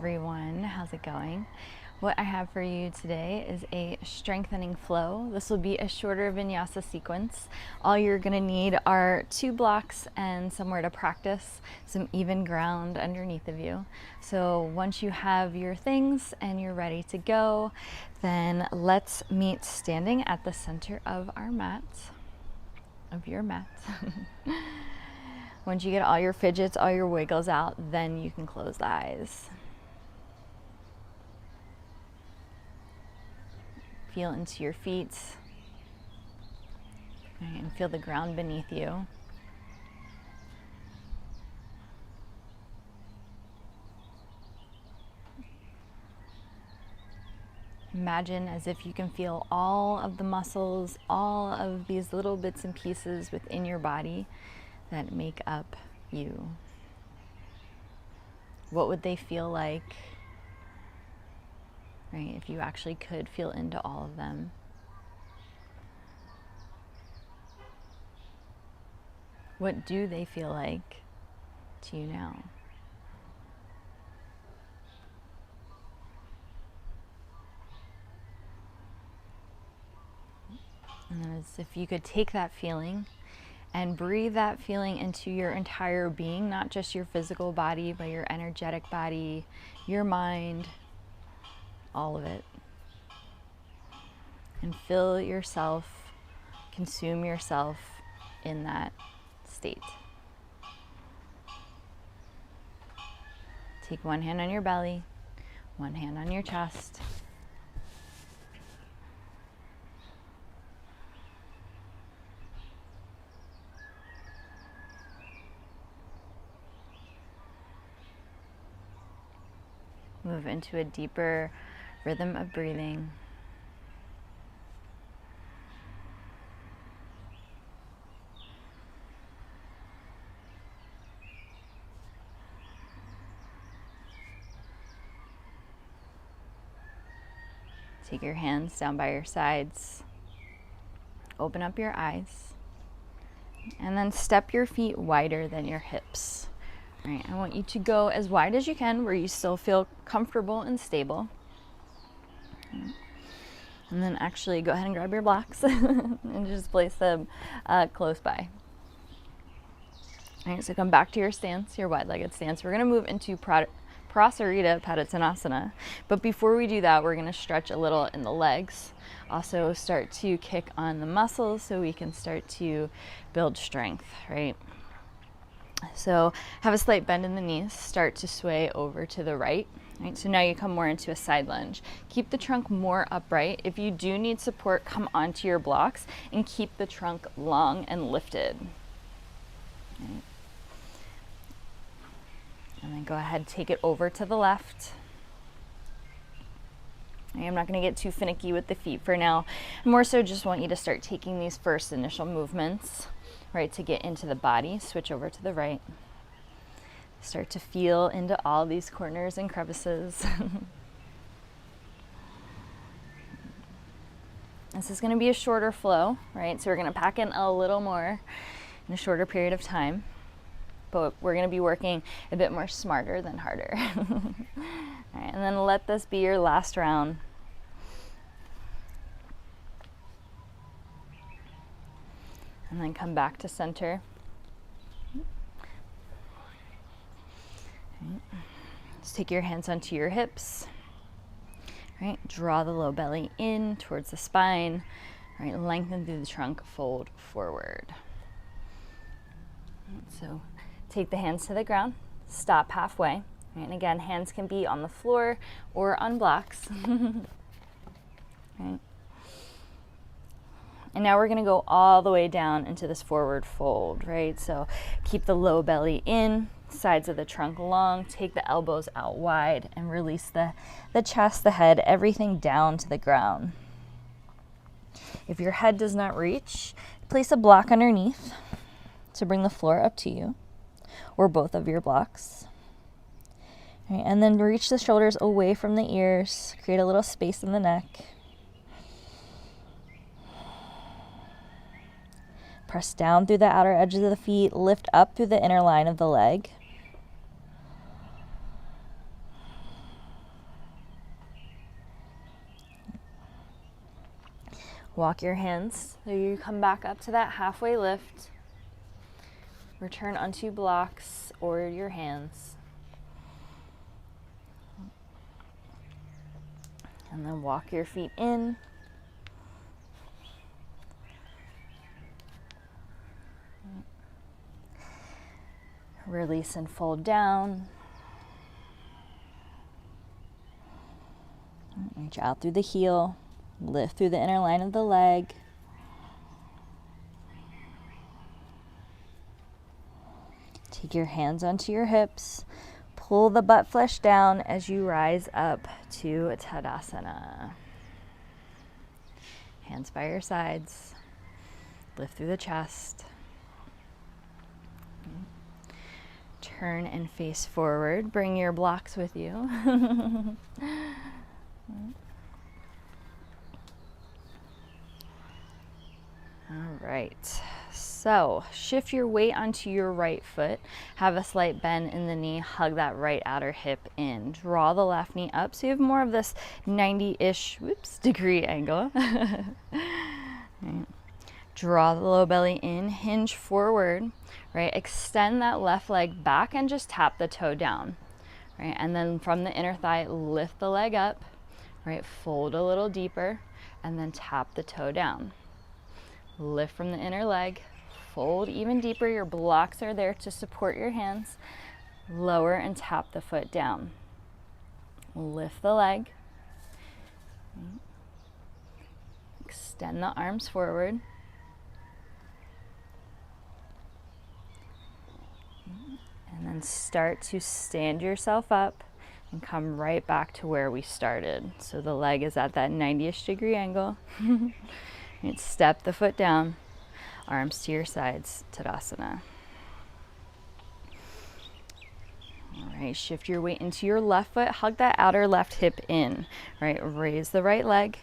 everyone. How's it going? What I have for you today is a strengthening flow. This will be a shorter vinyasa sequence. All you're going to need are 2 blocks and somewhere to practice, some even ground underneath of you. So once you have your things and you're ready to go, then let's meet standing at the center of our mat, of your mat. Once you get all your fidgets, all your wiggles out, then you can close the eyes. Feel into your feet, and feel the ground beneath you. Imagine as if you can feel all of the muscles, all of these little bits and pieces within your body that make up you. What would they feel like, right, if you actually could feel into all of them? What do they feel like to you now? And then as if you could take that feeling and breathe that feeling into your entire being, not just your physical body, but your energetic body, your mind, all of it. And fill yourself, consume yourself in that state. Take one hand on your belly, one hand on your chest. Move into a deeper rhythm of breathing. Take your hands down by your sides. Open up your eyes. And then step your feet wider than your hips. All right, I want you to go as wide as you can where you still feel comfortable and stable. And then actually go ahead and grab your blocks and just place them close by. All right, so come back to your stance, your wide-legged stance. We're gonna move into Prasarita Tadasana. But before we do that, we're gonna stretch a little in the legs. Also start to kick on the muscles so we can start to build strength, right? So have a slight bend in the knees, start to sway over to the right. Right, so now you come more into a side lunge. Keep the trunk more upright. If you do need support, come onto your blocks and keep the trunk long and lifted. Right. And then go ahead, take it over to the left. Right, I'm not going to get too finicky with the feet for now. More so just want you to start taking these first initial movements, right, to get into the body. Switch over to the right. Start to feel into all these corners and crevices. This is going to be a shorter flow, right? So we're going to pack in a little more in a shorter period of time, but we're going to be working a bit more smarter than harder. All right, and then let this be your last round. And then come back to center. Right. Just take your hands onto your hips. Right. Draw the low belly in towards the spine. Right. Lengthen through the trunk, fold forward. Right. So take the hands to the ground, stop halfway. Right. And again, hands can be on the floor or on blocks. Right. And now we're going to go all the way down into this forward fold, right? So keep the low belly in, sides of the trunk long, take the elbows out wide, and release the chest, the head, everything down to the ground. If your head does not reach, place a block underneath to bring the floor up to you, or both of your blocks. Right, and then reach the shoulders away from the ears, create a little space in the neck. Press down through the outer edges of the feet, lift up through the inner line of the leg. Walk your hands so you come back up to that halfway lift. Return onto blocks or your hands. And then walk your feet in. Release and fold down. Reach out through the heel. Lift through the inner line of the leg. Take your hands onto your hips. Pull the butt flesh down as you rise up to Tadasana. Hands by your sides. Lift through the chest. Turn and face forward. Bring your blocks with you. All right, so shift your weight onto your right foot. Have a slight bend in the knee. Hug that right outer hip in. Draw the left knee up so you have more of this 90-ish degree angle. Right. Draw the low belly in, hinge forward, right? Extend that left leg back and just tap the toe down, right? And then from the inner thigh, lift the leg up, right? Fold a little deeper and then tap the toe down. Lift from the inner leg, fold even deeper. Your blocks are there to support your hands. Lower and tap the foot down. Lift the leg. Extend the arms forward. And then start to stand yourself up and come right back to where we started. So the leg is at that 90-ish degree angle. And step the foot down, arms to your sides, Tadasana. All right, shift your weight into your left foot. Hug that outer left hip in, right? Raise the right leg.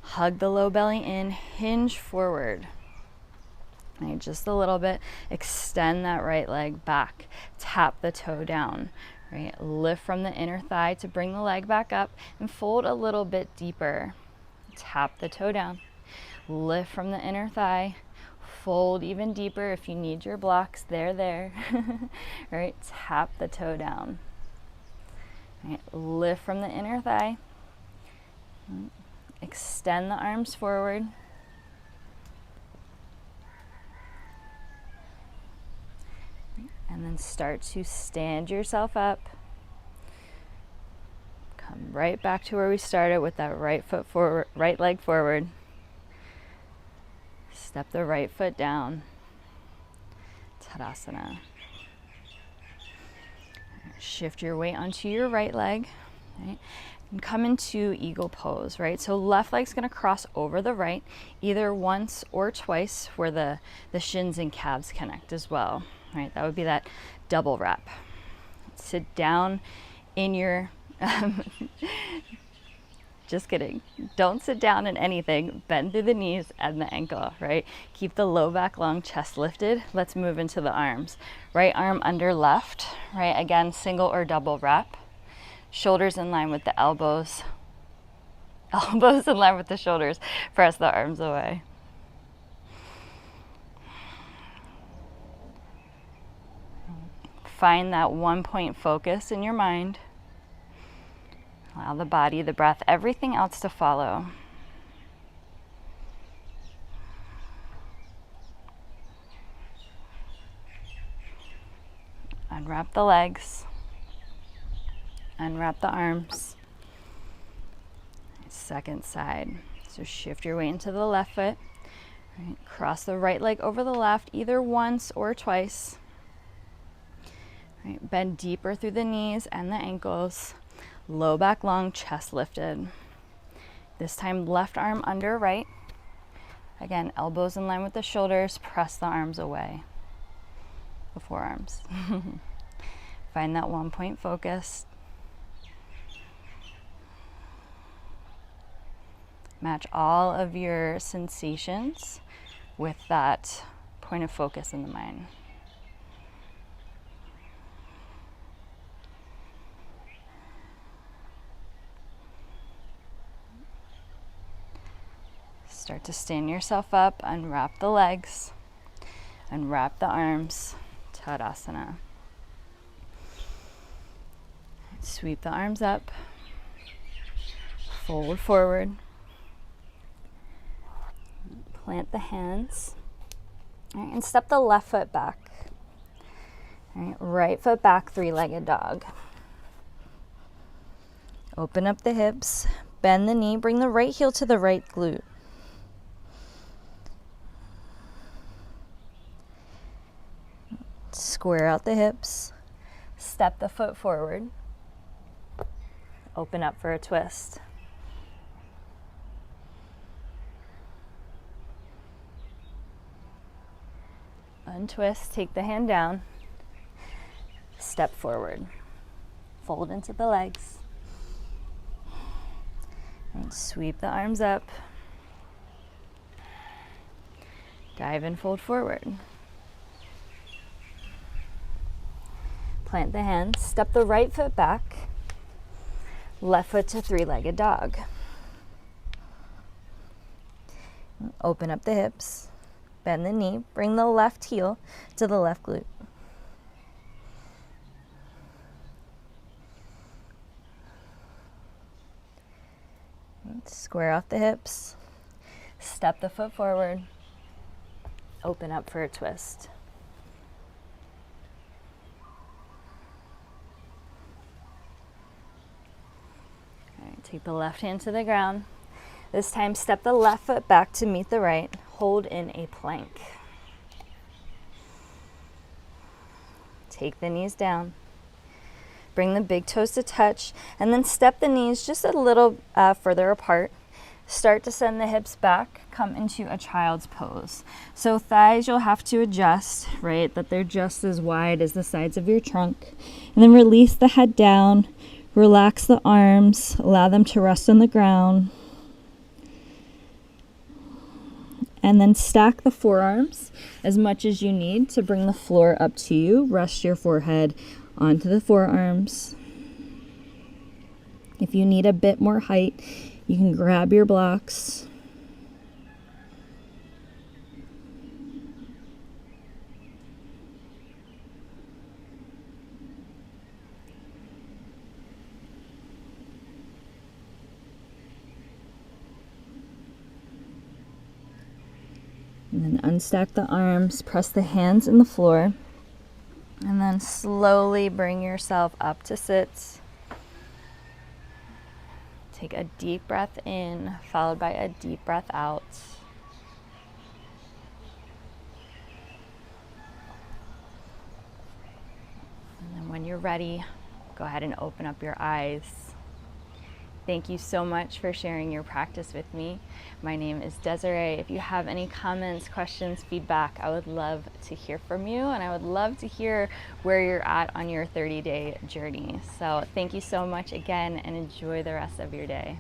Hug the low belly in, hinge forward. Right, just a little bit. Extend that right leg back. Tap the toe down, right? Lift from the inner thigh to bring the leg back up and fold a little bit deeper. Tap the toe down. Lift from the inner thigh, fold even deeper if you need your blocks, there. Right, tap the toe down. Right, lift from the inner thigh, extend the arms forward. And then start to stand yourself up. Come right back to where we started with that right foot forward, right leg forward. Step the right foot down. Tadasana. Shift your weight onto your right leg. Right? And come into eagle pose, right? So left leg's gonna cross over the right, either once or twice where the shins and calves connect as well, right? That would be that double wrap. Sit down in your, just kidding. Don't sit down in anything. Bend through the knees and the ankle, right? Keep the low back long, chest lifted. Let's move into the arms. Right arm under left, right? Again, single or double wrap. Shoulders in line with the elbows. Elbows in line with the shoulders. Press the arms away. Find that 1-point focus in your mind. Allow the body, the breath, everything else to follow. Unwrap the legs. Unwrap the arms. Second side. So shift your weight into the left foot. Right. Cross the right leg over the left, either once or twice. Right. Bend deeper through the knees and the ankles. Low back long, chest lifted. This time left arm under right. Again, elbows in line with the shoulders. Press the arms away. The forearms. Find that 1-point focus. Match all of your sensations with that point of focus in the mind. Start to stand yourself up, unwrap the legs, unwrap the arms, Tadasana. Sweep the arms up, fold forward, plant the hands, all right, and step the left foot back. All right, right foot back, three-legged dog. Open up the hips, bend the knee, bring the right heel to the right glute. Square out the hips, step the foot forward, open up for a twist. Untwist, take the hand down, step forward, fold into the legs, and sweep the arms up, dive and fold forward. Plant the hands, step the right foot back, left foot to three-legged dog. Open up the hips, bend the knee, bring the left heel to the left glute. Square off the hips, step the foot forward, open up for a twist. All right, take the left hand to the ground. This time, step the left foot back to meet the right. Hold in a plank. Take the knees down. Bring the big toes to touch, and then step the knees just a little further apart. Start to send the hips back, come into a child's pose. So thighs you'll have to adjust, right, that they're just as wide as the sides of your trunk. And then release the head down, relax the arms, allow them to rest on the ground. And then stack the forearms as much as you need to bring the floor up to you. Rest your forehead onto the forearms. If you need a bit more height, you can grab your blocks. And then unstack the arms, press the hands in the floor, and then slowly bring yourself up to sit. Take a deep breath in, followed by a deep breath out. And then when you're ready, go ahead and open up your eyes. Thank you so much for sharing your practice with me. My name is Desiree. If you have any comments, questions, feedback, I would love to hear from you, and I would love to hear where you're at on your 30-day journey. So thank you so much again, and enjoy the rest of your day.